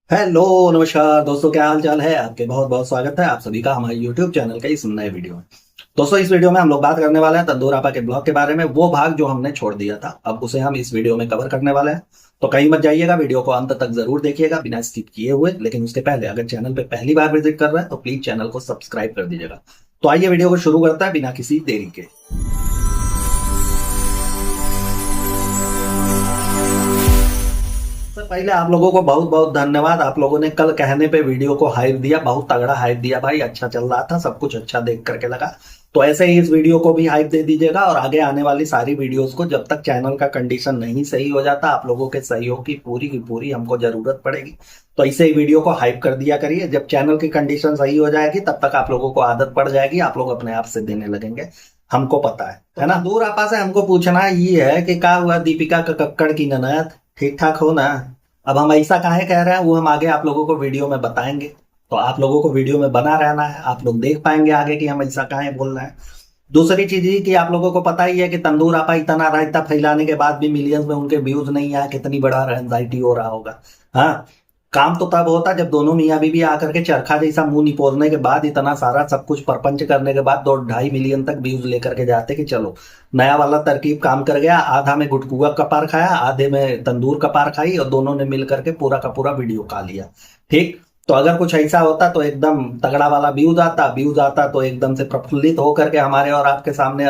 Hello, नमस्कार दोस्तों, क्या हाल चाल है आपके। बहुत बहुत स्वागत है आप सभी का हमारे YouTube चैनल के इस नए वीडियो में। दोस्तों, इस वीडियो में हम लोग बात करने वाले हैं तंदूर आपा के ब्लॉग के बारे में। वो भाग जो हमने छोड़ दिया था, अब उसे हम इस वीडियो में कवर करने वाले हैं। तो कहीं मत जाइएगा, वीडियो को अंत तक जरूर देखिएगा बिना स्किप किए हुए। लेकिन उसके पहले अगर चैनल पे पहली बार विजिट कर रहे हैं तो प्लीज चैनल को सब्सक्राइब कर दीजिएगा। तो आइए वीडियो को शुरू करता है बिना किसी देरी के। सबसे पहले आप लोगों को बहुत बहुत धन्यवाद। आप लोगों ने कल कहने पे वीडियो को हाइप दिया, बहुत तगड़ा हाइप दिया भाई। अच्छा चल रहा था, सब कुछ अच्छा देख करके लगा। तो ऐसे ही इस वीडियो को भी हाइप दे दीजिएगा और आगे आने वाली सारी वीडियोस को, जब तक चैनल का कंडीशन नहीं सही हो जाता, आप लोगों के सहयोग की पूरी हमको जरूरत पड़ेगी। तो ऐसे ही वीडियो को हाइप कर दिया करिए। जब चैनल की कंडीशन सही हो जाएगी तब तक आप लोगों को आदत पड़ जाएगी, आप लोग अपने आप से देने लगेंगे। हमको पता है ना। दूर आपा से हमको पूछना ये है कि क्या हुआ दीपिका कक्कड़ की ननद, ठीक ठाक हो ना। अब हम ऐसा काहे कह रहे हैं वो हम आगे आप लोगों को वीडियो में बताएंगे। तो आप लोगों को वीडियो में बना रहना है, आप लोग देख पाएंगे आगे कि हम ऐसा काहे बोल रहे हैं। दूसरी चीज ये कि आप लोगों को पता ही है कि तंदूर आपा इतना रायता फैलाने के बाद भी मिलियंस में उनके व्यूज नहीं आए, कितनी बड़ा एंजाइटी हो रहा होगा। हाँ, काम तो तब होता जब दोनों मियाँ बीवी आकर के चरखा जैसा मुंह निपोरने के बाद, इतना सारा सब कुछ परपंच करने के बाद 2-2.5 मिलियन तक व्यूज लेकर के जाते कि चलो नया वाला तरकीब काम कर गया। आधा में गुटकुआ कपार खाया, आधे में तंदूर कपार खाई और दोनों ने मिल करके पूरा का पूरा वीडियो खा लिया। ठीक, तो अगर कुछ ऐसा होता तो एकदम तगड़ा वाला व्यूज आता तो एकदम से प्रफुल्लित होकर के हमारे और आपके सामने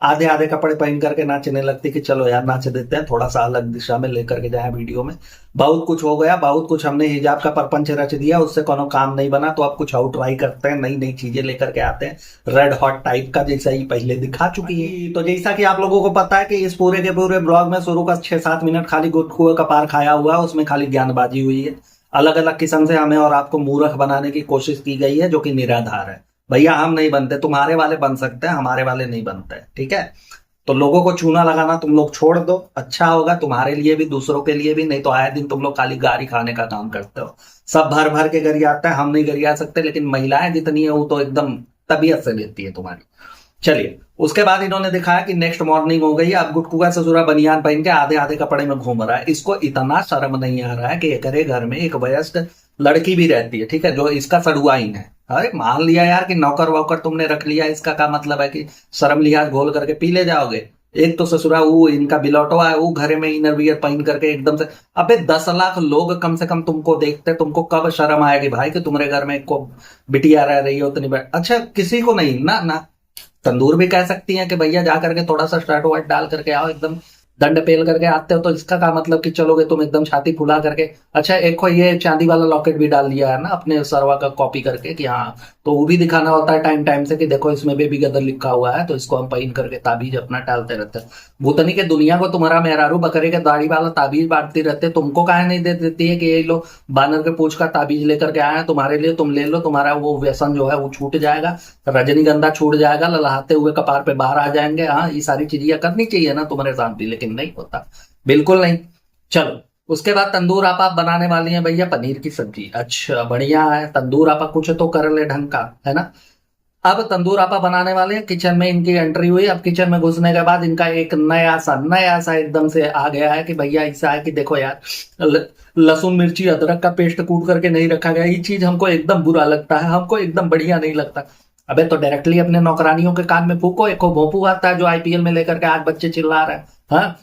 आधे आधे कपड़े पहन करके नाचने लगती कि चलो यार नाच देते हैं, थोड़ा सा अलग दिशा में लेकर के जाए वीडियो में। बहुत कुछ हो गया, बहुत कुछ हमने हिजाब का परपंच रच दिया, उससे कोनो काम नहीं बना। तो अब कुछ और ट्राई करते हैं, नई नई चीजें लेकर के आते हैं, रेड हॉट टाइप का, जैसा ही पहले दिखा चुकी है। तो जैसा कि आप लोगों को पता है कि इस पूरे के पूरे ब्लॉग में शुरू का 6-7 मिनट खाली गुटखुए का पार खाया हुआ है, उसमें खाली ज्ञानबाजी हुई है। अलग अलग किस्म से हमें और आपको मूर्ख बनाने की कोशिश की गई है, जो कि निराधार है। भैया हम नहीं बनते, तुम्हारे वाले बन सकते हैं, हमारे वाले नहीं बनते, ठीक है। तो लोगों को चूना लगाना तुम लोग छोड़ दो, अच्छा होगा तुम्हारे लिए भी दूसरों के लिए भी। नहीं तो आए दिन तुम लोग खाली गारी खाने का काम करते हो। सब भर भर के गरियाते हैं, हम नहीं गरिया सकते, लेकिन महिलाएं जितनी है वो तो एकदम तबीयत से लेती है तुम्हारी। चलिए, उसके बाद इन्होंने दिखाया कि नेक्स्ट मॉर्निंग हो गई, अब गुटकुआ ससुरा बनियान पहन के आधे आधे कपड़े में घूम रहा है। इसको इतना शर्म नहीं आ रहा है कि एक घर में एक वयस्क लड़की भी रहती है, ठीक है, जो इसका सड़ुआइन है। अरे मान लिया यार कि नौकर वोकर तुमने रख लिया, इसका क्या मतलब है कि शर्म लिहाज घोल करके पी ले जाओगे। एक तो ससुरा वो इनका बिलौटवा है, वो घर में इनर वियर पहन करके एकदम से। अबे 10 लाख लोग कम से कम तुमको देखते, तुमको कब शर्म आएगी भाई कि तुम्हारे घर में को बिटिया रह रही हो उतनी अच्छा किसी को नहीं ना ना। तंदूर भी कह सकती हैं कि भैया जा करके थोड़ा सा स्टार्ट वाइट डाल करके आओ, एकदम दंड पेल करके आते हो। तो इसका क्या मतलब कि चलोगे तुम एकदम छाती फुला करके। अच्छा, एक को ये चांदी वाला लॉकेट भी डाल दिया है ना अपने सरवा का कॉपी करके कि हाँ, तो वो भी दिखाना होता है टाइम टाइम से कि देखो इसमें बेबी गदर लिखा हुआ है, तो इसको हम पहन करके ताबीज अपना टालते रहते हैं। भूतनी के दुनिया को तुम्हारा मेहरारू बकरे के दाढ़ी वाला ताबीज बांटती रहते, तुमको काहे नहीं दे देती है कि ये लो बानर के पूछ का ताबीज लेकर के आए हैं तुम्हारे लिए, तुम ले लो, तुम्हारा वो व्यसन जो है वो छूट जाएगा, रजनीगंधा छूट जाएगा, ललहाते हुए कपार पे बाहर आ जाएंगे। हाँ, ये सारी चीजें करनी चाहिए ना तुम्हारे साथ भी, लेकिन नहीं होता, बिल्कुल नहीं। चलो, उसके बाद तंदूर आपा बनाने वाली है भैया पनीर की सब्जी। अच्छा बढ़िया है, तंदूर आपा कुछ तो कर ले ढंग का, है ना। अब तंदूर आपा बनाने वाले हैं, किचन में इनकी एंट्री हुई। अब किचन में घुसने के बाद इनका एक नया सा एकदम से आ गया है कि भैया ऐसा है कि देखो यार, लहसुन मिर्ची अदरक का पेस्ट कूट करके नहीं रखा गया। ये चीज हमको एकदम बुरा लगता है, हमको एकदम बढ़िया नहीं लगता। अबे तो डायरेक्टली अपने नौकरानियों के कान में फूको। एक भोंपू आता है जो आईपीएल में लेकर के आज बच्चे चिल्ला रहे हैं। हाँ,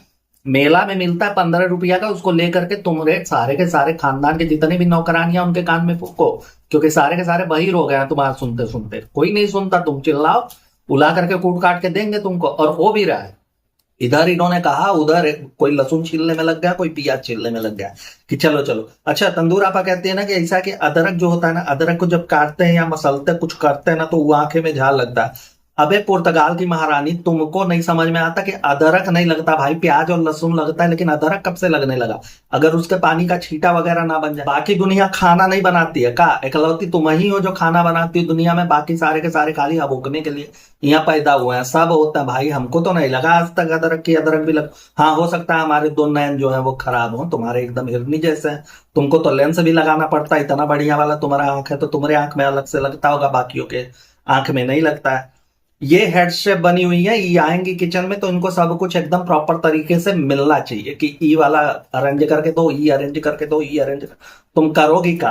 मेला में मिलता है 15 रुपया का, उसको लेकर के तुम्हारे सारे के सारे खानदान के जितने भी नौकरानियां उनके कान में फूको, क्योंकि सारे के सारे बहिर हो गए हैं तुम्हारा सुनते सुनते। कोई नहीं सुनता, तुम चिल्लाओ, उला करके कूट काट के देंगे तुमको। और हो भी रहा है। इधर इन्होंने कहा, उधर कोई लहसुन छीलने में लग गया, कोई प्याज छीलने में लग गया कि चलो चलो। अच्छा, तंदूर आपा कहते हैं ना कि ऐसा कि अदरक जो होता है ना, अदरक को जब काटते हैं या मसलते कुछ करते हैं ना, तो वो आंखें में झाल लगता है। अबे पुर्तगाल की महारानी, तुमको नहीं समझ में आता कि अदरक नहीं लगता भाई, प्याज और लहसुन लगता है। लेकिन अदरक कब से लगने लगा? अगर उसके पानी का छींटा वगैरह ना बन जाए। बाकी दुनिया खाना नहीं बनाती है का? इकलौती तुम ही हो जो खाना बनाती हो दुनिया में, बाकी सारे के सारे खाली हबोकने के लिए यहाँ पैदा हुए हैं। सब होता है भाई, हमको तो नहीं लगा आज तक अदरक की अदरक भी लग। हाँ, हो सकता है हमारे दो नयन जो है वो खराब हो, तुम्हारे एकदम हिरनी जैसे हैं। तुमको तो लेंस भी लगाना पड़ता है, इतना बढ़िया वाला तुम्हारा आंख है, तो तुम्हारे आंख में अलग से लगता होगा, बाकियों के आंख में नहीं लगता है। ये हेड शेप बनी हुई है, ये आएंगी किचन में तो इनको सब कुछ एकदम प्रॉपर तरीके से मिलना चाहिए कि ई वाला अरेंज करके दो, ई अरेंज करके दो, ई अरेंज। तुम करोगी का?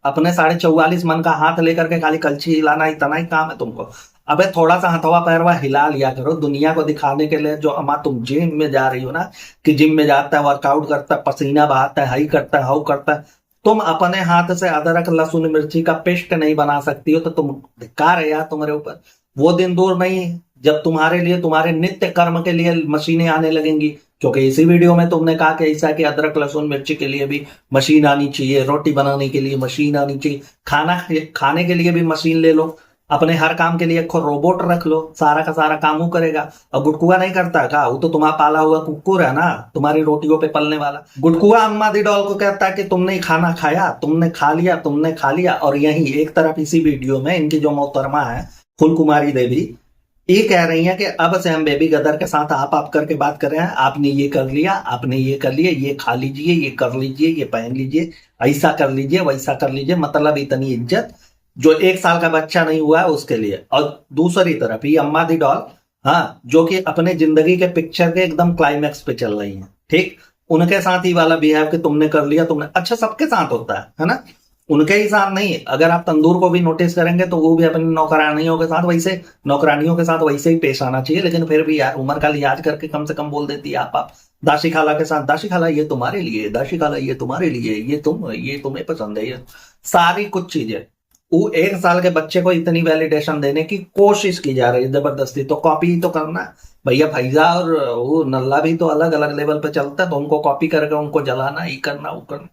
अपने 44.5 मन का हाथ लेकर के खाली कलछी हिलाना इतना ही काम है तुमको? अबे थोड़ा सा हथवा पैरवा हिला लिया करो दुनिया को दिखाने के लिए। जो अम्मा तुम जिम में जा रही हो ना, कि जिम में जाता है, वर्कआउट करता है, पसीना बहाता है, हाई करता है, हाउ करता है, तुम अपने हाथ से अदरक लहसुन मिर्ची का पेस्ट नहीं बना सकती हो तो तुम धिक्कार है यार तुम्हारे ऊपर। वो दिन दूर नहीं है जब तुम्हारे लिए, तुम्हारे नित्य कर्म के लिए मशीनें आने लगेंगी। क्योंकि इसी वीडियो में तुमने कहा कि ऐसा कि अदरक लहसुन मिर्ची के लिए भी मशीन आनी चाहिए, रोटी बनाने के लिए मशीन आनी चाहिए, खाना खाने के लिए भी मशीन ले लो, अपने हर काम के लिए एक रोबोट रख लो, सारा का सारा काम वो करेगा। और गुटकुआ नहीं करता का? वो तो तुम्हारा पाला हुआ कुकुर है ना, तुम्हारी रोटियों पे पलने वाला। गुटकुआ अम्मा दी डॉल को कहता है कि तुमने खाना खाया, तुमने खा लिया, तुमने खा लिया। और यही एक तरफ इसी वीडियो में इनकी जो मोहतरमा है फुल कुमारी देवी, ये कह रही है कि अब से हम बेबी गदर के साथ आप करके बात कर रहे हैं, आपने ये कर लिया, आपने ये कर लिया, ये खा लीजिए, ये कर लीजिए, ये पहन लीजिए, ऐसा कर लीजिए, वैसा कर लीजिए। मतलब इतनी इज्जत जो 1 साल का बच्चा नहीं हुआ है उसके लिए। और दूसरी तरफ ये अम्मा दी डॉल, हाँ, जो कि अपने जिंदगी के पिक्चर के एकदम क्लाइमैक्स पे चल रही है, ठीक, उनके साथ ही वाला बिहेव कि तुमने कर लिया, तुमने। अच्छा, सबके साथ होता है ना, उनके ही साथ नहीं। अगर आप तंदूर को भी नोटिस करेंगे तो वो भी अपनी नौकरानियों के साथ वैसे, नौकरानियों के साथ वैसे ही पेश आना चाहिए। लेकिन फिर भी यार उम्र का लिहाज करके कम से कम बोल देती है आप दाशी खाला के साथ, दाशी खाला ये तुम्हारे लिए, दाशी खाला ये तुम्हारे लिए, ये तुम्हें पसंद है, ये सारी कुछ चीजें। वो 1 साल के बच्चे को इतनी वैलिडेशन देने की कोशिश की जा रही है जबरदस्ती। तो कॉपी तो करना है भैया। फैजा और वो नल्ला भी तो अलग अलग लेवल पे चलता है, तो उनको कॉपी करके उनको जलाना, ही करना, वो करना।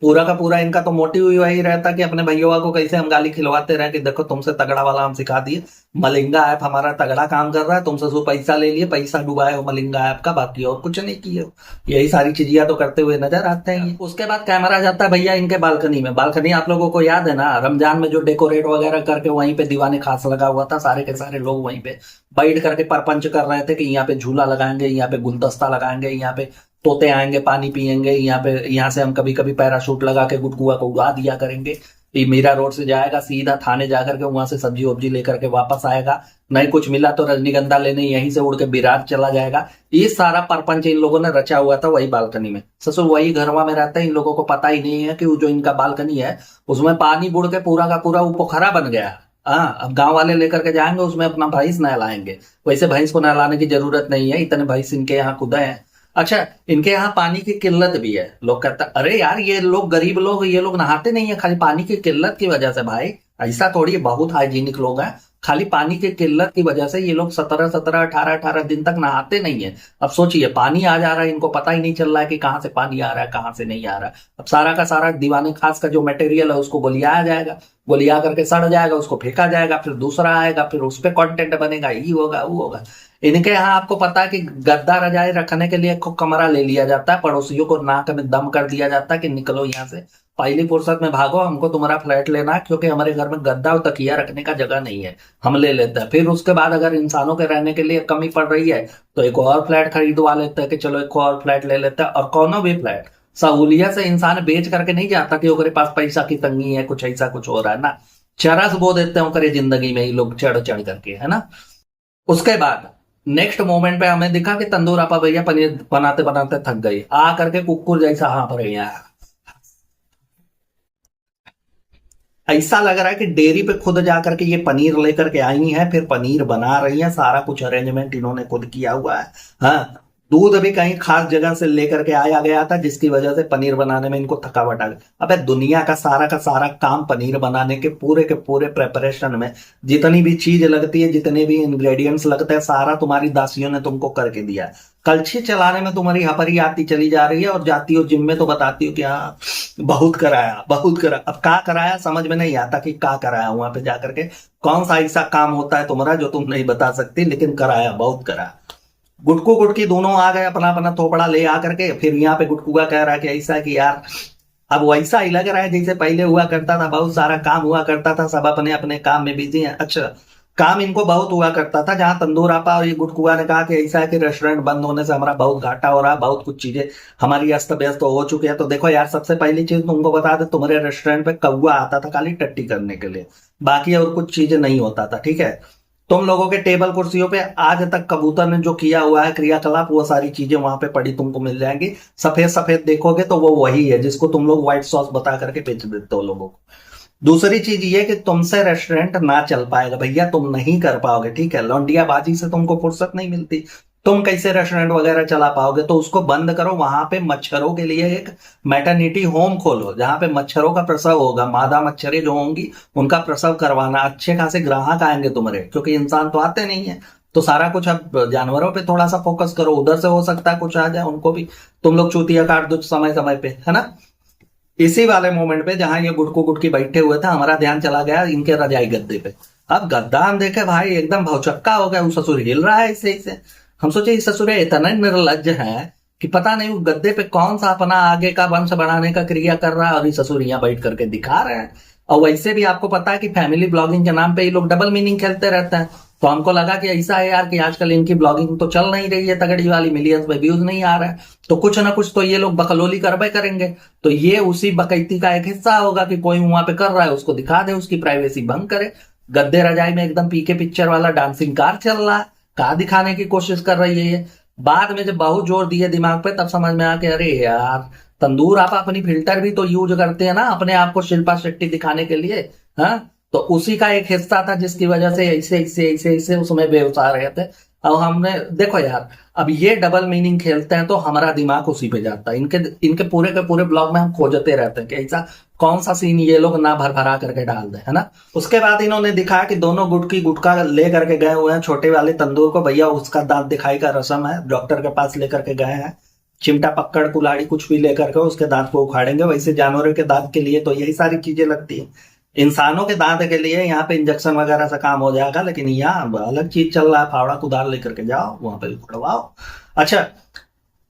पूरा का पूरा इनका तो मोटिव ही वही रहता कि अपने भैया को कैसे हम गाली खिलवाते रहे कि देखो तुमसे तगड़ा वाला हम सिखा दिए, मलिंगा ऐप हमारा तगड़ा काम कर रहा है, तुमसे सो पैसा ले लिए, पैसा डुबाए हो मलिंगा ऐप का, बाकी और कुछ नहीं किए हो। यही सारी चीजिया तो करते हुए नजर आते हैं। उसके बाद कैमरा जाता है भैया इनके बालकनी में। बालकनी आप लोगों को याद है ना, रमजान में जो डेकोरेट वगैरह करके वहीं पे दीवाने खास लगा हुआ था, सारे के सारे लोग वहीं पे बैठ करके परपंच कर रहे थे कि यहाँ पे झूला लगाएंगे, यहाँ पे गुलदस्ता लगाएंगे, यहाँ पे तोते आएंगे पानी पियेंगे, यहाँ से हम कभी कभी पैराशूट लगा के गुटकुआ को उड़ा दिया करेंगे। ये मीरा रोड से जाएगा सीधा थाने जाकर के वहां से सब्जी वब्जी लेकर के वापस आएगा, नहीं कुछ मिला तो रजनीगंधा लेने यहीं से उड़ के बिरार चला जाएगा। ये सारा परपंच इन लोगों ने रचा हुआ था वही बालकनी में। ससुर वही घरवा में रहता है, इन लोगों को पता ही नहीं है कि वो जो इनका बालकनी है उसमें पानी बुड़ के पूरा का पूरा वो पोखरा बन गया। हाँ, अब गांव वाले लेकर के जाएंगे उसमें अपना भैंस नहलाएंगे। वैसे भैंस को नहलाने की जरूरत नहीं है, इतने भैंस इनके यहाँ खुदा है। अच्छा, इनके यहाँ पानी की किल्लत भी है। लोग कहते अरे यार ये लोग गरीब लोग, ये लोग नहाते नहीं है खाली पानी की किल्लत की वजह से। भाई ऐसा थोड़ी, बहुत हाइजीनिक लोग हैं, खाली पानी की किल्लत की वजह से ये लोग 17 18 दिन तक नहाते नहीं है। अब सोचिए पानी आ जा रहा है, इनको पता ही नहीं चल रहा है कि कहाँ से पानी आ रहा है, कहाँ से नहीं आ रहा है। अब सारा का सारा दीवाने खास का जो मटेरियल है उसको गोलियाया जाएगा, गोलिया करके सड़ जाएगा, उसको फेंका जाएगा, फिर दूसरा आएगा, फिर उस पर कॉन्टेंट बनेगा, ये होगा वो होगा। इनके यहाँ आपको पता है कि गद्दा रजाई रखने के लिए एक कमरा ले लिया जाता है, पड़ोसियों को नाक में दम कर दिया जाता है कि निकलो यहाँ से, पहली फुर्सत में भागो, हमको तुम्हारा फ्लैट लेना है क्योंकि हमारे घर में गद्दा और तकिया रखने का जगह नहीं है, हम ले लेते हैं। फिर उसके बाद अगर इंसानों के रहने के लिए कमी पड़ रही है तो एक और फ्लैट खरीदवा लेते हैं कि चलो एक और फ्लैट ले लेते हैं। और कौनो भी फ्लैट सहूलियत से इंसान बेच करके नहीं जाता कि ओकरे पास पैसा की तंगी है, कुछ ऐसा कुछ हो रहा है ना, चरस बो देते हैं ओकरे जिंदगी में ही लोग चढ़ चढ़ करके, है ना। उसके बाद नेक्स्ट मोमेंट पे हमें दिखा कि तंदूर आपा भैया पनीर बनाते बनाते थक गई, आ करके कुकुर जैसा हाँ पर ऐसा लग रहा है कि डेयरी पे खुद जा करके ये पनीर लेकर के आई हैं, फिर पनीर बना रही हैं, सारा कुछ अरेंजमेंट इन्होंने खुद किया हुआ है। हाँ, दूध भी कहीं खास जगह से लेकर के आया गया था जिसकी वजह से पनीर बनाने में इनको थकावट आ गई। अबे दुनिया का सारा काम पनीर बनाने के पूरे प्रेपरेशन में जितनी भी चीज लगती है, जितने भी इंग्रेडिएंट्स लगते हैं, सारा तुम्हारी दासियों ने तुमको करके दिया। कलछी चलाने में तुम्हारी हपरी आती चली जा रही है और जाती हो जिम में तो बताती हो कि हाँ बहुत कराया, बहुत करा। अब क्या कराया समझ में नहीं आता कि क्या कराया वहां पे जाकर के, कौन सा ऐसा काम होता है तुम्हारा जो तुम नहीं बता सकती, लेकिन कराया, बहुत करा। गुटकू गुटकी दोनों आ गए अपना अपना थोपड़ा ले आकर के। फिर यहाँ पे गुटकुआ कह रहा है कि ऐसा कि यार अब वैसा ही लग रहा है जैसे पहले हुआ करता था, बहुत सारा काम हुआ करता था, सब अपने अपने काम में बिजी हैं। अच्छा, काम इनको बहुत हुआ करता था, जहां तंदूर आपा और ये गुटकुआ ने कहा कि ऐसा है कि रेस्टोरेंट बंद होने से हमारा बहुत घाटा हो रहा है, बहुत कुछ चीजें हमारी अस्त व्यस्त हो चुकी है। तो देखो यार, सबसे पहली चीज तुमको बता दे, तुम्हारे रेस्टोरेंट पे कौवा आता था खाली टट्टी करने के लिए, बाकी और कुछ चीजें नहीं होता था, ठीक है। तुम लोगों के टेबल कुर्सियों पे आज तक कबूतर ने जो किया हुआ है क्रियाकलाप, वो सारी चीजें वहां पे पड़ी तुमको मिल जाएंगी। सफेद सफेद देखोगे तो वो वही है जिसको तुम लोग व्हाइट सॉस बता करके बेच देते हो लोगों को। दूसरी चीज ये कि तुमसे रेस्टोरेंट ना चल पाएगा भैया, तुम नहीं कर पाओगे, ठीक है। लौंडियाबाजी से तुमको फुर्सत नहीं मिलती, तुम कैसे रेस्टोरेंट वगैरह चला पाओगे? तो उसको बंद करो। वहां पे मच्छरों के लिए एक मैटरनिटी होम खोलो, जहां पे मच्छरों का प्रसव होगा, मादा मच्छरें जो होंगी उनका प्रसव करवाना। अच्छे खासे ग्राहक आएंगे तुम्हारे, क्योंकि इंसान तो आते नहीं है। तो सारा कुछ अब जानवरों पे थोड़ा सा फोकस करो, उधर से हो सकता है कुछ आ जाए उनको भी, तुम लोग चूतिया काट दो समय समय पे, है ना। इसी वाले मोमेंट पे जहां ये गुटकू गुटकी बैठे हुए थे, हमारा ध्यान चला गया इनके रजाई गद्दे पे। अब गद्दा हम देखे भाई एकदम भौचक्का हो गया, वो ससुर हिल रहा है इसे इसे। हम सोचे इस ससुर इतना निर्लज्ज है कि पता नहीं वो गद्दे पे कौन सा अपना आगे का वंश बढ़ाने का क्रिया कर रहा है, और ये ससुर यहाँ बैठ करके दिखा रहे हैं। और वैसे भी आपको पता है कि फैमिली ब्लॉगिंग के नाम पे ये लोग डबल मीनिंग खेलते रहते हैं। तो हमको लगा कि ऐसा है यार कि आजकल इनकी ब्लॉगिंग तो चल नहीं रही है तगड़ी वाली, मिलियंस में व्यूज नहीं आ रहा है, तो कुछ ना कुछ तो ये लोग बकलोली करबे करेंगे। तो ये उसी बकैती का एक हिस्सा होगा कि कोई वहां पे कर रहा है उसको दिखा दे, उसकी प्राइवेसी भंग करे। गद्दे रजाई में एकदम पीके पिक्चर वाला डांसिंग कार चल रहा है, कहा दिखाने की कोशिश कर रही है ये। बाद में जब बहुत जोर दिए दिमाग पे, तब समझ में आ के अरे यार तंदूर आप अपनी फिल्टर भी तो यूज करते हैं ना अपने आप को शिल्पा शेट्टी दिखाने के लिए। हाँ, तो उसी का एक हिस्सा था जिसकी वजह से ऐसे ऐसे ऐसे ऐसे उसमें बेउसा रहे थे। अब हमने देखो यार, अब ये डबल मीनिंग खेलते हैं तो हमारा दिमाग उसी पे जाता है। इनके इनके पूरे के पूरे ब्लॉग में हम खोजते रहते हैं कि ऐसा कौन सा सीन ये लोग ना भर भरा करके डाल दे, है ना। उसके बाद इन्होंने दिखाया कि दोनों गुटकी गुटका ले करके गए हुए हैं छोटे वाले तंदूर को। भैया उसका दांत दिखाई का रस्म है, डॉक्टर के पास लेकर के गए हैं। चिमटा पकड़ कुलाड़ी कुछ भी लेकर के उसके दांत को उखाड़ेंगे। वैसे जानवरों के दांत के लिए तो यही सारी चीजें लगती है, इंसानों के दांत के लिए यहाँ पे इंजेक्शन वगैरह से काम हो जाएगा, लेकिन यहाँ अलग चीज चल रहा है। फावड़ा कुदाल लेकर के जाओ वहां पे उखड़वाओ। अच्छा,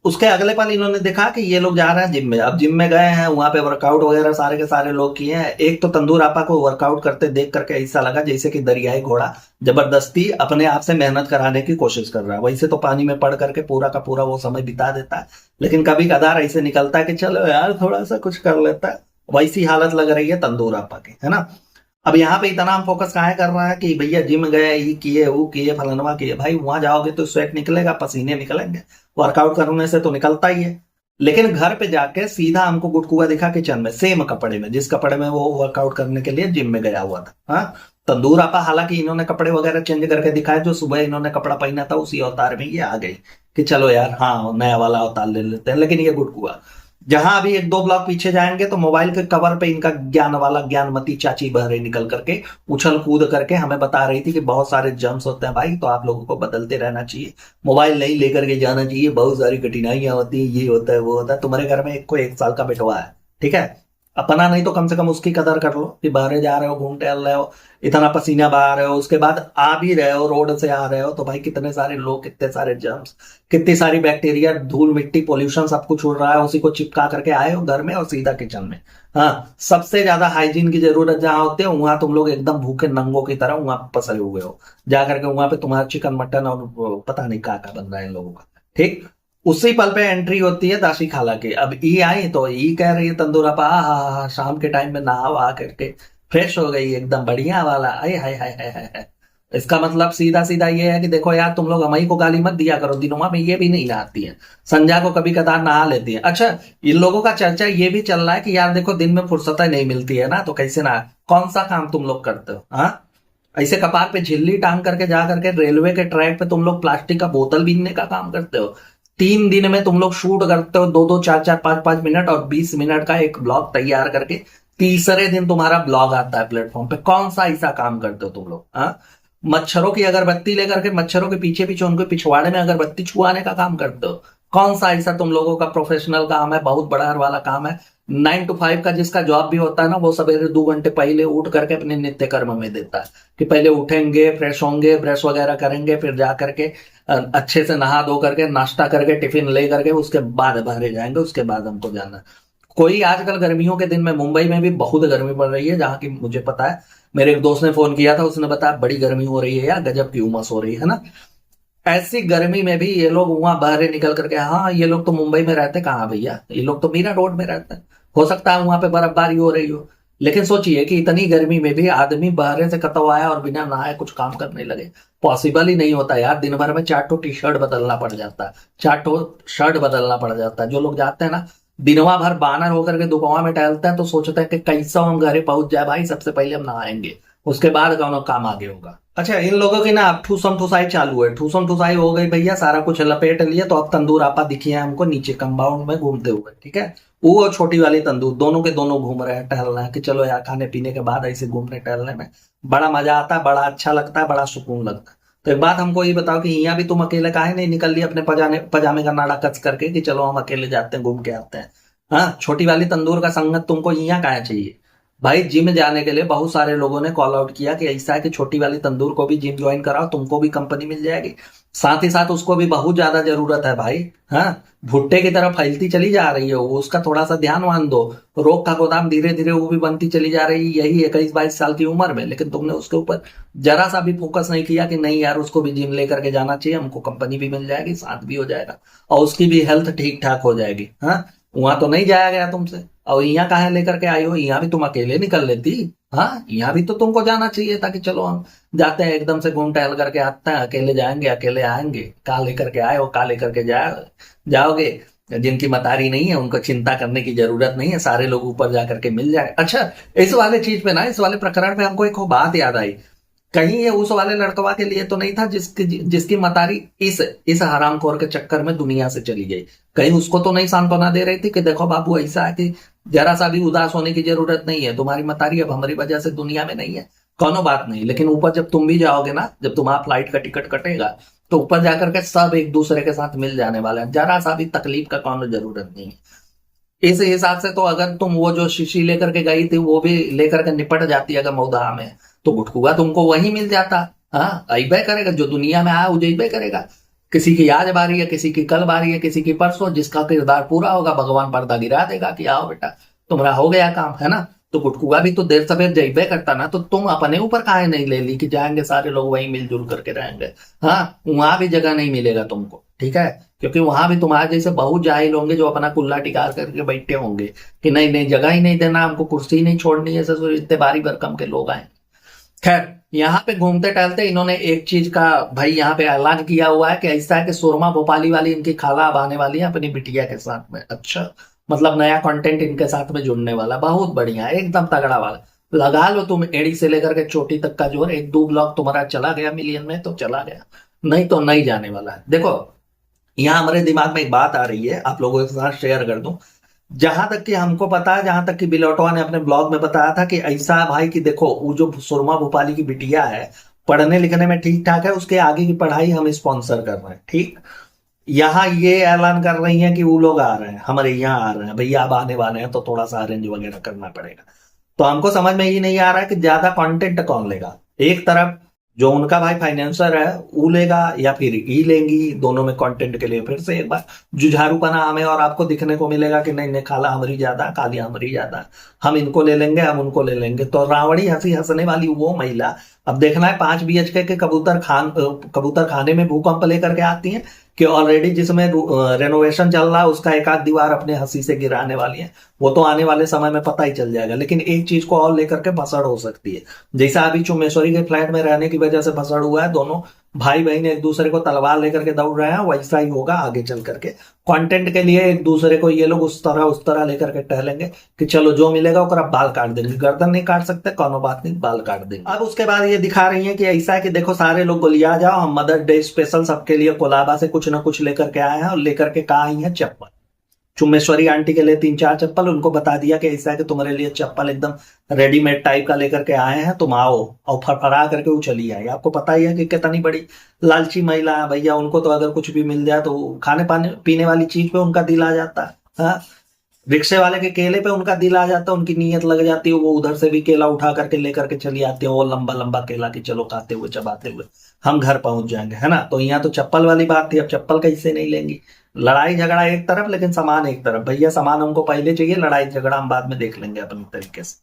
उसके अगले पल इन्होंने देखा कि ये लोग जा रहे हैं जिम में। अब जिम में गए हैं, वहां पे वर्कआउट वगैरह सारे के सारे लोग किए हैं। एक तो तंदूर आपा को वर्कआउट करते देख करके ऐसा लगा जैसे कि दरियाई घोड़ा जबरदस्ती अपने आप से मेहनत कराने की कोशिश कर रहा है। वैसे तो पानी में पड़ करके पूरा का पूरा वो समय बिता देता है, लेकिन कभी कदार ऐसे निकलता है कि चलो यार थोड़ा सा कुछ कर लेता है। वैसी हालत लग रही है तंदूर आपा की, है ना। अब यहाँ पे इतना हम फोकस कहाँ कर रहा है कि भैया जिम गए, ये किए वो किए फलानवा किए। भाई वहां जाओगे तो स्वेट निकलेगा, पसीने निकलेंगे, वर्कआउट करने से तो निकलता ही है। लेकिन घर पे जाके सीधा हमको गुटकुआ दिखा किचन में, सेम कपड़े में जिस कपड़े में वो वर्कआउट करने के लिए जिम में गया हुआ था। हाँ, तंदूर आपा हालांकि इन्होंने कपड़े वगैरह चेंज करके दिखाए, जो सुबह इन्होंने कपड़ा पहना था उसी अवतार में ये आ गई कि चलो यार हाँ नया वाला अवतार ले लेते हैं। लेकिन ये गुटकुआ जहां अभी एक दो ब्लॉक पीछे जाएंगे तो मोबाइल के कवर पे इनका ज्ञान वाला ज्ञानमती चाची बहरे निकल करके उछल कूद करके हमें बता रही थी कि बहुत सारे जम्स होते हैं भाई, तो आप लोगों को बदलते रहना चाहिए, मोबाइल नहीं लेकर के जाना चाहिए, बहुत सारी कठिनाइयां होती है, ये होता है वो होता है। तुम्हारे घर में एक को 1 साल का बेटवा है, ठीक है, अपना नहीं तो कम से कम उसकी कदर कर लो कि बाहर जा रहे हो, घूम टहल रहे हो, इतना पसीना बहा रहे हो, उसके बाद आ भी रहे हो, रोड से आ रहे हो, तो भाई कितने सारे लोग, कितने सारे जर्म्स, कितनी सारी बैक्टीरिया, धूल मिट्टी पोल्यूशन सब कुछ उड़ रहा है, उसी को चिपका करके आए हो घर में और सीधा किचन में। हाँ, सबसे ज्यादा हाइजीन की जरूरत जहां होती है वहां तुम लोग एकदम भूखे नंगों की तरह वहां पसरे हुए हो, जा करके वहां पे तुम्हारा चिकन मटन और पता नहीं क्या बन रहा है इन लोगों का, ठीक। उसी पल पे एंट्री होती है दाशी खाला की। अब ई आई तो ई कह रही है तंदूर आपा, हा शाम के टाइम में नहा वहा करके फ्रेश हो गई एकदम बढ़िया वाला, आए हाय हाय हाय हाय हाय। इसका मतलब सीधा सीधा ये है कि देखो यार तुम लोग हमारी को गाली मत दिया करो, दिनों में ये भी नहीं नहाती है, संध्या को कभी कदार नहा लेती है। अच्छा, इन लोगों का चर्चा ये भी चल रहा है कि यार देखो दिन में फुर्सत नहीं मिलती है ना, तो कैसे ना, कौन सा काम तुम लोग करते हो? हाँ, ऐसे कपार पे झिल्ली टांग करके जा करके रेलवे के ट्रैक पे तुम लोग प्लास्टिक का बोतल बीनने का काम करते हो। 3 दिन में तुम लोग शूट करते हो 2-2 4-4 5-5 मिनट और 20 मिनट का एक ब्लॉग तैयार करके, तीसरे दिन तुम्हारा ब्लॉग आता है प्लेटफॉर्म पे। कौन सा ऐसा काम करते हो तुम लोग? हाँ, मच्छरों की अगरबत्ती लेकर के मच्छरों के पीछे पीछे उनके पिछवाड़े में अगरबत्ती छुआने का काम करते हो। कौन सा ऐसा तुम लोगों का प्रोफेशनल काम है, बहुत बड़ा वाला काम है? 9 to 5 का जिसका जॉब भी होता है ना, वो सवेरे 2 घंटे पहले उठ करके अपने नित्य कर्म में देता है कि पहले उठेंगे, फ्रेश होंगे, ब्रश वगैरह करेंगे, फिर जा करके अच्छे से नहा धो करके नाश्ता करके टिफिन ले करके उसके बाद बाहर जाएंगे, उसके बाद हमको जाना। कोई आजकल गर्मियों के दिन में मुंबई में भी बहुत गर्मी पड़ रही है, जहां की मुझे पता है, मेरे एक दोस्त ने फोन किया था, उसने बताया बड़ी गर्मी हो रही है यार, गजब की उमस हो रही है ना। ऐसी गर्मी में भी ये लोग वहां बाहर निकल करके, हाँ ये लोग तो मुंबई में रहते कहाँ भैया, ये लोग तो मीरा रोड में रहते हैं, हो सकता है वहां पे बर्फबारी हो रही हो, लेकिन सोचिए कि इतनी गर्मी में भी आदमी बहरे से कतवाया और बिना नहाए कुछ काम करने लगे, पॉसिबल ही नहीं होता यार। दिन भर में 4 टी शर्ट बदलना पड़ जाता है, 4 शर्ट बदलना पड़ जाता है। जो लोग जाते हैं ना दिनवा भर बानर होकर के दोपहर में टहलते हैं, तो सोचते हैं कि कैसा हम घरे पहुंच जाए भाई, सबसे पहले हम नहाएंगे, उसके बाद कौन काम आगे होगा। अच्छा, इन लोगों की ना अब ठूसम ठुसाई चालू है, ठूसम ठुसाई हो गई भैया, सारा कुछ लपेट लिए, तो अब तंदूर आपा दिखी है हमको नीचे कंपाउंड में घूमते हुए, ठीक है। वो और छोटी वाली तंदूर दोनों के दोनों घूम रहे हैं, टहल रहे हैं कि चलो यार खाने पीने के बाद ऐसे घूमने टहलने में बड़ा मजा आता है, बड़ा अच्छा लगता है, बड़ा सुकून लगता है। तो एक बात हमको ये बताओ कि यहाँ भी तुम अकेले काहे नहीं निकल लिए अपने पजामे का नाड़ा कस करके कि चलो हम अकेले जाते हैं घूम के आते हैं। हाँ, छोटी वाली तंदूर का संगत तुमको यहाँ काहे चाहिए भाई। जिम जाने के लिए बहुत सारे लोगों ने कॉल आउट किया कि ऐसा है कि छोटी वाली तंदूर को भी जिम ज्वाइन कराओ, तुमको भी कंपनी मिल जाएगी, साथ ही साथ उसको भी बहुत ज्यादा जरूरत है भाई। हाँ, भुट्टे की तरफ फैलती चली जा रही है वो, उसका थोड़ा सा ध्यान वान दो। रोग का गोदाम धीरे धीरे वो भी बनती चली जा रही है यही 21-22 साल की उम्र में, लेकिन तुमने उसके ऊपर जरा सा भी फोकस नहीं किया कि नहीं यार उसको भी जिम लेकर के जाना चाहिए, हमको कंपनी भी मिल जाएगी, साथ भी हो जाएगा और उसकी भी हेल्थ ठीक ठाक हो जाएगी। हाँ, वहां तो नहीं जाया गया तुमसे, और यहाँ कहाँ लेकर के आई हो, यहाँ भी तुम अकेले निकल लेती। हाँ, यहाँ भी तो तुमको जाना चाहिए था कि चलो हम जाते हैं एकदम से घूम टहल करके आते हैं, अकेले जाएंगे अकेले आएंगे। कहाँ लेकर के आए हो, कहाँ लेकर के जाओगे। जिनकी मतारी नहीं है उनको चिंता करने की जरूरत नहीं है, सारे लोग ऊपर जाकर के मिल जाए। अच्छा, इस वाले चीज पे ना, इस वाले प्रकरण पे हमको एक बात याद आई। कहीं ये उस वाले लड़कवा के लिए तो नहीं था जिसकी जिसकी मतारी इस हरामखोर के चक्कर में दुनिया से चली गई। कहीं उसको तो नहीं सांत्वना दे रही थी कि देखो बाबू ऐसा है कि जरा सा भी उदास होने की जरूरत नहीं है, तुम्हारी मतारी अब हमारी वजह से दुनिया में नहीं है, कोनो बात नहीं। लेकिन ऊपर जब तुम भी जाओगे ना, जब तुम्हारा फ्लाइट का टिकट कटेगा, तो ऊपर जाकर के सब एक दूसरे के साथ मिल जाने वाले हैं, जरा सा भी तकलीफ का कोनो जरूरत नहीं है। इस हिसाब से तो अगर तुम वो जो शीशी लेकर के गई थी वो भी लेकर के निपट जाती अगर मौदहा में, तो गुटकुआ तुमको वही मिल जाता। हाँ, अइबे करेगा, जो दुनिया में आया वो जइबे करेगा। किसी की आज बारी है, किसी की कल बारी है, किसी की परसों, जिसका किरदार पूरा होगा भगवान पर्दा गिरा देगा कि आओ बेटा तुम्हारा हो गया काम, है ना। तो गुटकुआ भी तो देर सवेर जइबे करता ना, तो तुम अपने ऊपर काहे नहीं ले ली कि जाएंगे सारे लोग वहीं मिलजुल करके रहेंगे। हाँ, वहां भी जगह नहीं मिलेगा तुमको, ठीक है, क्योंकि वहां भी तुम्हारे जैसे बहुत जाहिल होंगे जो अपना कुल्ला टिकार करके बैठे होंगे कि नहीं नहीं जगह ही नहीं देना हमको, कुर्सी ही नहीं छोड़नी है, ससुर इतने बारी भरकम के लोग आए। खैर, यहाँ पे घूमते टहलते इन्होंने एक चीज का भाई यहाँ पे ऐलान किया हुआ है कि ऐसा है कि सुरमा भोपाली वाली इनकी खाला अब आने वाली है अपनी बिटिया के साथ में। अच्छा, मतलब नया कंटेंट इनके साथ में जुड़ने वाला, बहुत बढ़िया, एकदम तगड़ा वाला। लगा लो तुम एड़ी से लेकर के चोटी तक का जोर, 1-2 ब्लॉग तुम्हारा चला गया मिलियन में तो चला गया, नहीं तो नहीं जाने वाला है। देखो, यहाँ हमारे दिमाग में एक बात आ रही है, आप लोगों के साथ शेयर कर दूं। जहां तक कि हमको पता है, जहां तक कि बिलोटवा ने अपने ब्लॉग में बताया था कि ऐसा है भाई कि देखो वो जो सुरमा भोपाली की बिटिया है पढ़ने लिखने में ठीक ठाक है, उसके आगे की पढ़ाई हम स्पॉन्सर कर रहे हैं, ठीक। यहाँ ये ऐलान कर रही हैं कि वो लोग आ रहे हैं, हमारे यहाँ आ रहे हैं भैया, अब आने वाले हैं तो थोड़ा सा अरेंज वगैरह करना पड़ेगा। तो हमको समझ में ये नहीं आ रहा है कि ज्यादा कंटेंट कौन लेगा। एक तरफ जो उनका भाई फाइनेंसर है वो लेगा या फिर ई लेंगी, दोनों में कंटेंट के लिए फिर से एक बार जुझारूपना हमें और आपको दिखने को मिलेगा कि नहीं नहीं खाला हमारी ज्यादा, काली हमारी ज्यादा, हम इनको ले लेंगे, हम उनको ले लेंगे। तो रावड़ी हंसी हंसने वाली वो महिला अब देखना है 5 BHK के कबूतर खाने में भूकंप लेकर के आती हैं कि ऑलरेडी जिसमें रेनोवेशन चल रहा है उसका एक आध दीवार अपने हंसी से गिराने वाली है। वो तो आने वाले समय में पता ही चल जाएगा, लेकिन एक चीज को और लेकर के भसड़ हो सकती है। जैसा अभी चुम्बेश्वरी के फ्लैट में रहने की वजह से भसड़ हुआ है, दोनों भाई बहन एक दूसरे को तलवार लेकर के दौड़ रहे हैं, वैसा ही होगा आगे चल करके। कंटेंट के लिए एक दूसरे को ये लोग उस तरह लेकर के टहलेंगे कि चलो जो मिलेगा ओकरा बाल काट देंगे, गर्दन नहीं काट सकते कोनो बात नहीं, बाल काट देंगे। अब उसके बाद ये दिखा रही है कि ऐसा है कि देखो सारे लोग गोलिया जाओ, हम मदर डे स्पेशल सबके लिए कोलाबा से कुछ ना कुछ लेकर के आए हैं, और लेकर के कहा आई है चप्पल। चुम्बेश्वरी आंटी के लिए 3-4 चप्पल, उनको बता दिया कि ऐसा है कि तुम्हारे लिए चप्पल एकदम रेडीमेड टाइप का लेकर के आए हैं, तुम आओ, और फड़फड़ा करके वो चली आई। आपको पता ही है कि कितनी बड़ी लालची महिला है भैया, उनको तो अगर कुछ भी मिल जाए तो खाने पीने वाली चीज पे उनका दिल आ जाता है। हाँ, रिक्शे वाले के केले पे उनका दिल आ जाता है, उनकी नीयत लग जाती है, वो उधर से भी केला उठा करके लेकर के चली आती है, वो लंबा लंबा केला की चलो खाते हुए चबाते हुए हम घर पहुंच जाएंगे, है ना। तो यहाँ तो चप्पल वाली बात थी, अब चप्पल कैसे नहीं लेंगी। लड़ाई झगड़ा एक तरफ लेकिन सामान एक तरफ, भैया सामान हमको पहले चाहिए, लड़ाई झगड़ा हम बाद में देख लेंगे अपने तरीके से।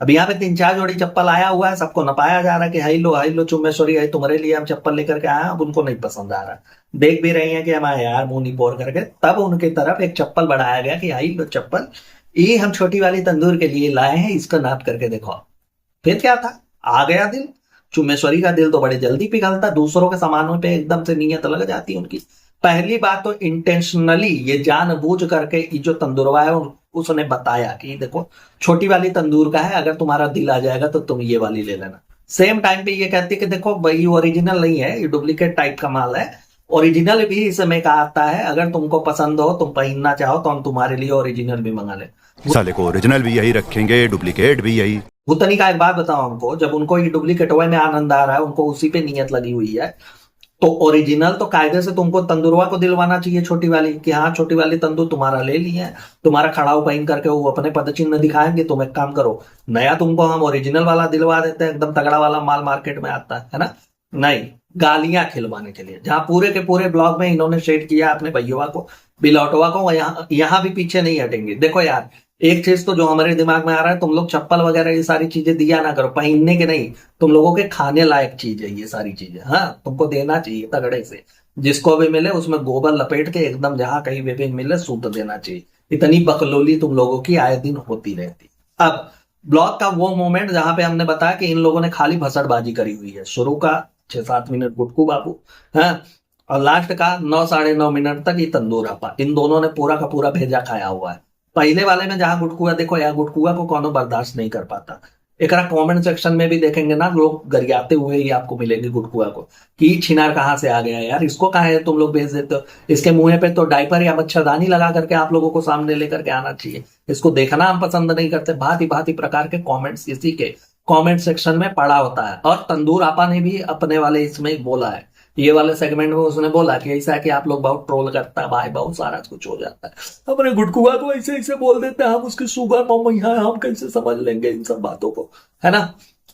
अब यहाँ पे 3-4 जोड़ी चप्पल आया हुआ है, सबको नपाया जा रहा है कि हाई लो चुम्बेश्वरी है तुम्हारे लिए हम चप्पल लेकर के आए हैं। अब उनको नहीं पसंद आ रहा, देख भी रही है कि हमारे यार मुंह नहीं बोर करके, तब उनकी तरफ एक चप्पल बढ़ाया गया कि हाई लो चप्पल, ये हम छोटी वाली तंदूर के लिए लाए हैं, इसको नाप करके देखो। फिर क्या था, आ गया दिल। चुम्मेश्वरी का दिल तो बड़े जल्दी पिघलता, दूसरों के सामानों पे एकदम से नीयत लग जाती उनकी। पहली बात तो इंटेंशनली ये जानबूझ करके ये जो तंदूरवा है उसने बताया कि देखो छोटी वाली तंदूर का है, अगर तुम्हारा दिल आ जाएगा तो तुम ये वाली ले लेना। सेम टाइम पे ये कहती है कि देखो भाई ओरिजिनल नहीं है, ये डुप्लीकेट टाइप का माल है, ओरिजिनल भी इसमें का आता है, अगर तुमको पसंद हो तुम पहनना चाहो तो हम तुम्हारे लिए ओरिजिनल भी मंगा ले। साले को ओरिजिनल भी यही रखेंगे, डुप्लीकेट भी यही। भूतनी का एक बात बताओ हमको, जब उनको ये डुप्लीकेट हुए में आनंद आ रहा है, उनको उसी पे नियत लगी हुई है, तो ओरिजिनल तो कायदे से तुमको तंदूरवा को दिलवाना चाहिए छोटी वाली, कि हाँ छोटी वाली तंदूर तुम्हारा ले ली है, तुम्हारा खड़ाऊ पहन करके वो अपने पदचिन्ह दिखाएंगे, तुम एक काम करो नया तुमको हम ओरिजिनल वाला दिलवा देते हैं, एकदम तगड़ा वाला माल मार्केट में आता है ना। नहीं, गालियां खिलवाने के लिए, जहां पूरे के पूरे ब्लॉग में इन्होंने शेड किया अपने भैया को बिलौटवा को, यहाँ भी पीछे नहीं हटेंगे। देखो यार, एक चीज तो जो हमारे दिमाग में आ रहा है, तुम लोग चप्पल वगैरह ये सारी चीजें दिया ना करो, पहनने के नहीं, तुम लोगों के खाने लायक चीज है ये सारी चीजें। हाँ, तुमको देना चाहिए तगड़े से, जिसको भी मिले उसमें गोबर लपेट के एकदम जहां कहीं भी मिले सूत देना चाहिए। इतनी बकलोली तुम लोगों की आए दिन होती रहती। अब ब्लॉग का वो मोमेंट जहां पे हमने बताया कि इन लोगों ने खाली भसड़बाजी करी हुई है, शुरू का 6-7 मिनट गुटकू बाबू, है, और लास्ट का 9-9.5 मिनट तक ये तंदूर आपा, इन दोनों ने पूरा का पूरा भेजा खाया हुआ है। पहले वाले में जहां गुटकुआ देखो यार, गुटकुआ को कौन बर्दाश्त नहीं कर पाता। एक कमेंट सेक्शन में भी देखेंगे ना, लोग गरियाते हुए ही आपको मिलेंगे गुटकुआ को, कि छिनार कहाँ से आ गया यार, इसको कहाँ है तुम लोग भेज देते हो, इसके मुंह पे तो डायपर या मच्छरदानी लगा करके आप लोगों को सामने लेकर के आना चाहिए, इसको देखना हम पसंद नहीं करते। भांति भांति प्रकार के कॉमेंट्स इसी के कमेंट सेक्शन में पड़ा होता है। और तंदूर आपा ने भी अपने वाले इसमें बोला है, ये वाले सेगमेंट में उसने बोला कि ऐसा है कि आप लोग बहुत ट्रोल करता है भाई, बहुत सारा कुछ हो जाता है, अपने गुटकुआ को ऐसे ऐसे बोल देते हैं, हम उसकी सुगर मम्मी है, हम कैसे समझ लेंगे इन सब बातों को, है ना।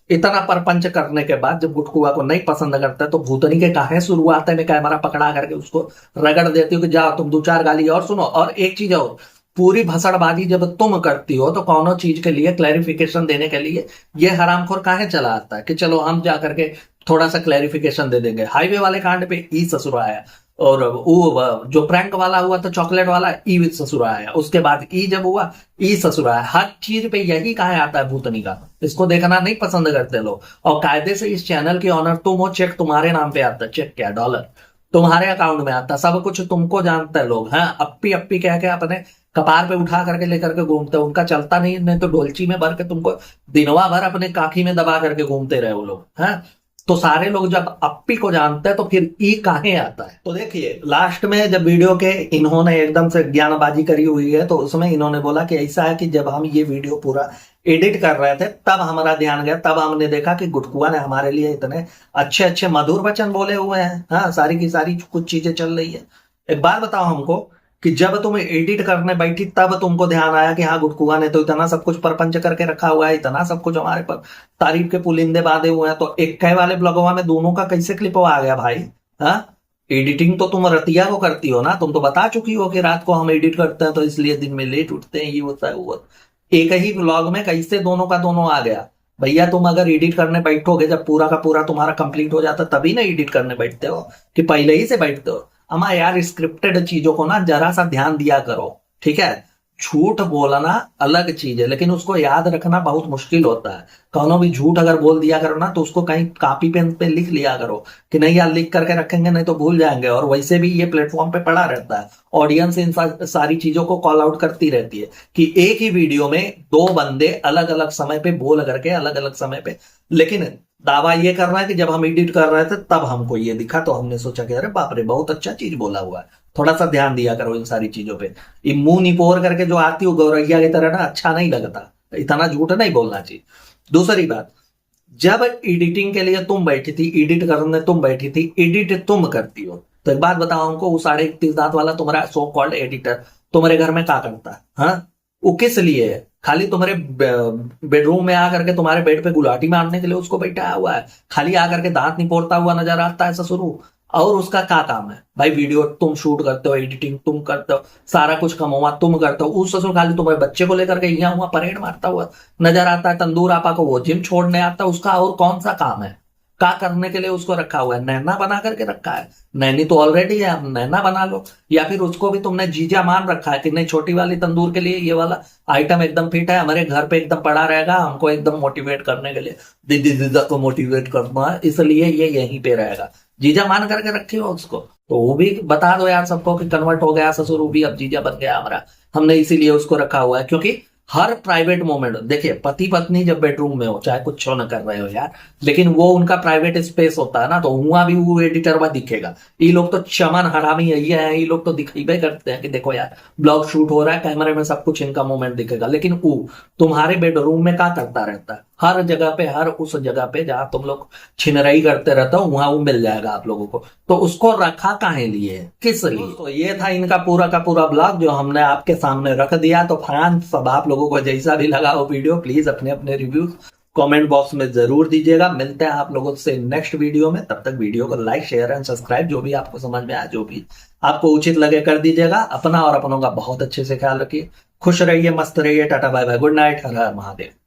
इतना परपंच करने के बाद जब गुटकुआ को नहीं पसंद करता है, तो भूतनी के काहे शुरुआत में कैमरा पकड़ा करके उसको रगड़ देती हो कि जाओ तुम 2-4 गाली और सुनो। और एक चीज और, पूरी भसड़बाजी जब तुम करती हो तो कौनो चीज के लिए क्लैरिफिकेशन देने के लिए ये हरामखोर काहे चला आता है कि चलो हम जा करके थोड़ा सा क्लैरिफिकेशन दे देंगे। हाईवे वाले कांड पे ई ससुर आया, और वो जो प्रैंक वाला हुआ था चॉकलेट वाला, ई ससुर आया, उसके बाद ई जब हुआ ई ससुर आया। हर चीज पे यही कहा आता है भूतनी का, इसको देखना नहीं पसंद करते लोग। और कायदे से इस चैनल की ऑनर तुम हो, चेक तुम्हारे नाम पे आता है, चेक क्या $, तुम्हारे अकाउंट में आता, सब कुछ तुमको जानते हैं लोग। हाँ, अप्पी अप्पी कह के अपने कपार पे उठा करके लेकर के घूमते, उनका चलता नहीं तो डोलची में भर के तुमको दिनवा भर अपने काखी में दबा करके घूमते रहे वो लोग। हाँ, तो सारे लोग जब अप्पी को जानते हैं तो फिर ई काहे आता है। तो देखिए लास्ट में जब वीडियो के इन्होंने एकदम से ज्ञानबाजी करी हुई है, तो उसमें इन्होंने बोला कि ऐसा है कि जब हम ये वीडियो पूरा एडिट कर रहे थे तब हमारा ध्यान गया, तब हमने देखा कि गुटकुआ ने हमारे लिए इतने अच्छे अच्छे मधुर वचन बोले हुए हैं। हाँ, सारी की सारी कुछ चीजें चल रही है। एक बात बताओ हमको कि जब तुम एडिट करने बैठी तब तुमको ध्यान आया कि हाँ गुटकुआ ने तो इतना सब कुछ परपंच करके रखा हुआ है, इतना सब कुछ हमारे पर तारीफ के पुलिंदे बांधे हुए हैं, तो एक वाले ब्लॉगवा में दोनों का कैसे क्लिप आ गया भाई। हाँ, एडिटिंग तो तुम रतिया को करती हो ना, तुम तो बता चुकी हो कि रात को हम एडिट करते हैं तो इसलिए दिन में लेट उठते हैं, ये होता है वो। एक ही ब्लॉग में कैसे दोनों का दोनों आ गया भैया। तुम अगर एडिट करने बैठोगे, जब पूरा का पूरा तुम्हारा कंप्लीट हो जाता तभी ना एडिट करने बैठते हो, कि पहले ही से बैठते हो। अमा यार, स्क्रिप्टेड चीजों को ना जरा सा ध्यान दिया करो, ठीक है। झूठ बोलना अलग चीज है, लेकिन उसको याद रखना बहुत मुश्किल होता है। कौनो भी झूठ अगर बोल दिया करो ना, तो उसको कहीं कॉपी पेन पे लिख लिया करो कि नहीं यार, लिख करके रखेंगे नहीं तो भूल जाएंगे। और वैसे भी ये प्लेटफॉर्म पे पड़ा रहता है, ऑडियंस इन सारी चीजों को कॉल आउट करती रहती है कि एक ही वीडियो में 2 बंदे अलग अलग समय पे बोल करके अलग अलग समय पे, लेकिन दावा ये कर रहा है कि जब हम एडिट कर रहे थे तब हमको ये दिखा, तो हमने सोचा कि अरे बाप रे, बहुत अच्छा चीज बोला हुआ है, थोड़ा सा ध्यान दिया करो इन सारी चीजों पे। ये मुंह निपोर करके जो आती हो गौरैया की तरह ना, अच्छा नहीं लगता, इतना झूठ नहीं बोलना चाहिए। दूसरी बात, जब एडिटिंग के लिए तुम बैठी थी, एडिट करने तुम बैठी थी, एडिट तुम करती हो, तो एक बात बताओ हमको, वो 31.5 दांत वाला तुम्हारा सो कॉल्ड एडिटर तुम्हारे घर में क्या करता है? हाँ, वो किस लिए है? खाली तुम्हारे बेडरूम में आकर के तुम्हारे बेड पे गुलाटी मारने के लिए उसको बैठा हुआ है? खाली आकर के दांत निपोड़ता हुआ नजर आता है ससुरु? और उसका क्या काम है भाई? वीडियो तुम शूट करते हो, एडिटिंग तुम करते हो, सारा कुछ कमवा तुम करते हो। उस ससुर खाली तुम्हारे बच्चे को लेकर के यहाँ हुआ परेड मारता हुआ नजर आता है। तंदूर आपा को वो जिम छोड़ने आता है, उसका और कौन सा काम है? क्या करने के लिए उसको रखा हुआ है? नैना बना करके रखा है? नैनी तो ऑलरेडी है, अब नैना बना लो। या फिर उसको भी तुमने जीजा मान रखा है कि नहीं, छोटी वाली तंदूर के लिए ये वाला आइटम एकदम फिट है, हमारे घर पे एकदम पड़ा रहेगा, हमको एकदम मोटिवेट करने के लिए, दीदी दीदा को मोटिवेट करना है, इसलिए ये यहीं पे रहेगा। जीजा मान करके रखी हो उसको, तो वो भी बता दो यार सबको कि कन्वर्ट हो गया ससुर, वो भी अब जीजा बन गया हमारा, हमने इसीलिए उसको रखा हुआ है। क्योंकि हर प्राइवेट मोमेंट, देखिए पति पत्नी जब बेडरूम में हो, चाहे कुछ न कर रहे हो यार, लेकिन वो उनका प्राइवेट स्पेस होता है ना, तो वहां भी वो एडिटर वह दिखेगा। ये लोग तो चमन हरामी यही है, ये लोग तो दिखेबे करते हैं कि देखो यार ब्लॉग शूट हो रहा है, कैमरे में सब कुछ इनका मोमेंट दिखेगा, लेकिन वो तुम्हारे बेडरूम में क्या करता रहता है? हर जगह पे, हर उस जगह पे जहां तुम लोग छिनरई करते रहते हो, वहां वो मिल जाएगा आप लोगों को। तो उसको रखा काहे लिए, किस लिए? तो ये था इनका पूरा का पूरा ब्लॉग जो हमने आपके सामने रख दिया। तो फ्रेंड्स, सब आप लोगों को जैसा भी लगा वो वीडियो, प्लीज अपने अपने रिव्यूज कमेंट बॉक्स में जरूर दीजिएगा। मिलते हैं आप लोगों से नेक्स्ट वीडियो में, तब तक वीडियो को लाइक शेयर एंड सब्सक्राइब, जो भी आपको समझ में आया, जो भी आपको उचित लगे कर दीजिएगा। अपना और अपनों का बहुत अच्छे से ख्याल रखिए, खुश रहिए, मस्त रहिए, tata bye bye, good night, हर हर महादेव।